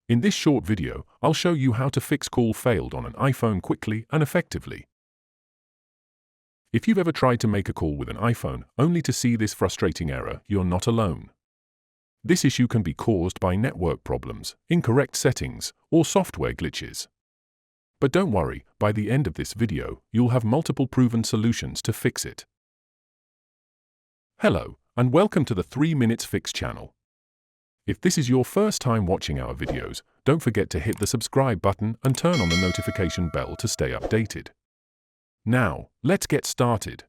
In this short video, I'll show you how to fix call failed on an iPhone quickly and effectively. If you've ever tried to make a call with an iPhone only to see this frustrating error, you're not alone. This issue can be caused by network problems, incorrect settings, or software glitches. But don't worry, by the end of this video, you'll have multiple proven solutions to fix it. Hello, and welcome to the 3 Minutes Fix channel. If this is your first time watching our videos, don't forget to hit the subscribe button and turn on the notification bell to stay updated. Now, let's get started.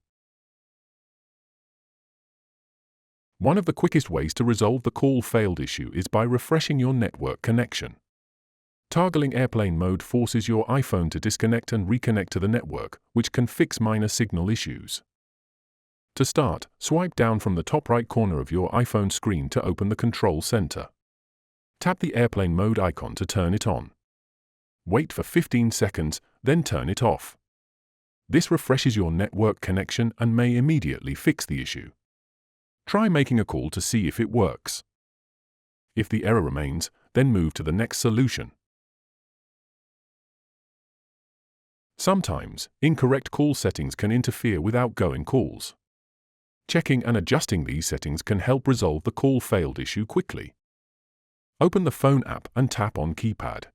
One of the quickest ways to resolve the call failed issue is by refreshing your network connection. Toggling airplane mode forces your iPhone to disconnect and reconnect to the network, which can fix minor signal issues. To start, swipe down from the top right corner of your iPhone screen to open the control center. Tap the airplane mode icon to turn it on. Wait for 15 seconds, then turn it off. This refreshes your network connection and may immediately fix the issue. Try making a call to see if it works. If the error remains, then move to the next solution. Sometimes, incorrect call settings can interfere with outgoing calls. Checking and adjusting these settings can help resolve the call failed issue quickly. Open the phone app and tap on keypad.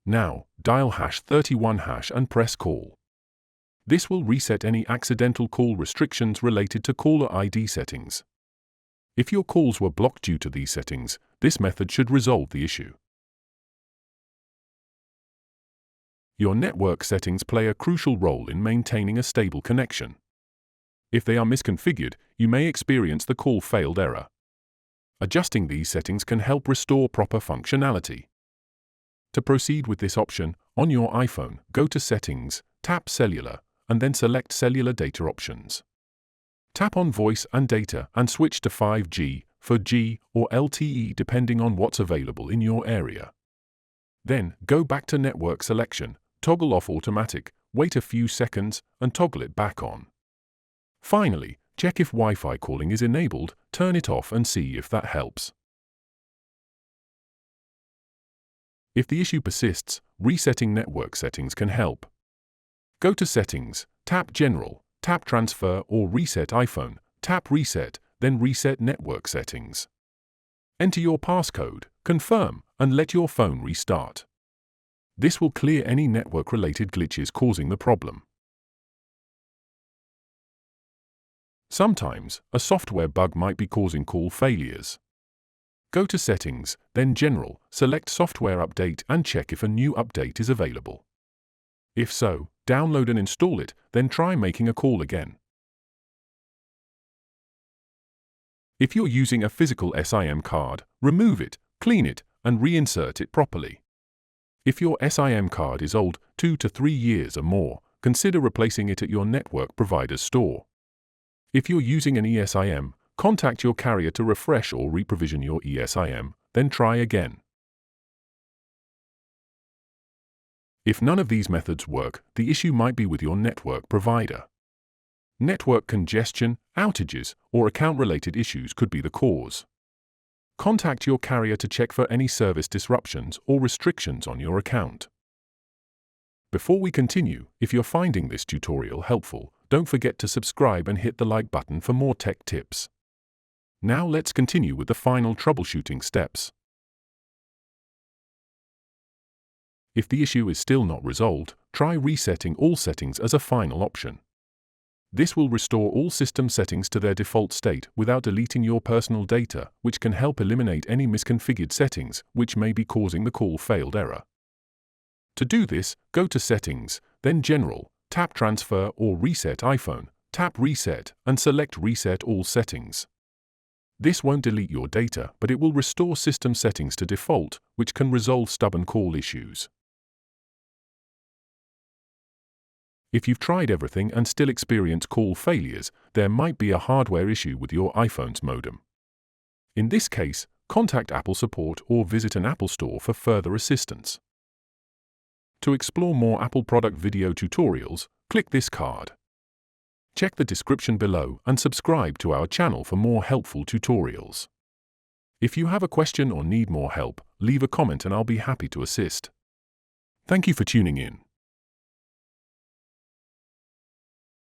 Now, dial #31# and press call. This will reset any accidental call restrictions related to caller ID settings. If your calls were blocked due to these settings, this method should resolve the issue. Your network settings play a crucial role in maintaining a stable connection. If they are misconfigured, you may experience the call failed error. Adjusting these settings can help restore proper functionality. To proceed with this option, on your iPhone, go to Settings, tap Cellular, and then select Cellular Data Options. Tap on Voice and Data and switch to 5G, 4G, or LTE depending on what's available in your area. Then, go back to Network Selection, toggle off Automatic, wait a few seconds, and toggle it back on. Finally, check if Wi-Fi calling is enabled, turn it off and see if that helps. If the issue persists, resetting network settings can help. Go to Settings, tap General, tap Transfer or Reset iPhone, tap Reset, then Reset Network Settings. Enter your passcode, confirm, and let your phone restart. This will clear any network-related glitches causing the problem. Sometimes, a software bug might be causing call failures. Go to Settings, then General, select Software Update and check if a new update is available. If so, download and install it, then try making a call again. If you're using a physical SIM card, remove it, clean it, and reinsert it properly. If your SIM card is old, 2 to 3 years or more, consider replacing it at your network provider's store. If you're using an eSIM, contact your carrier to refresh or reprovision your eSIM, then try again. If none of these methods work, the issue might be with your network provider. Network congestion, outages, or account-related issues could be the cause. Contact your carrier to check for any service disruptions or restrictions on your account. Before we continue, if you're finding this tutorial helpful, don't forget to subscribe and hit the like button for more tech tips. Now let's continue with the final troubleshooting steps. If the issue is still not resolved, try resetting all settings as a final option. This will restore all system settings to their default state without deleting your personal data, which can help eliminate any misconfigured settings which may be causing the call failed error. To do this, go to Settings, then General, tap Transfer or Reset iPhone, tap Reset, and select Reset All Settings. This won't delete your data, but it will restore system settings to default, which can resolve stubborn call issues. If you've tried everything and still experience call failures, there might be a hardware issue with your iPhone's modem. In this case, contact Apple support or visit an Apple store for further assistance. To explore more Apple product video tutorials, click this card. Check the description below and subscribe to our channel for more helpful tutorials. If you have a question or need more help, leave a comment and I'll be happy to assist. Thank you for tuning in.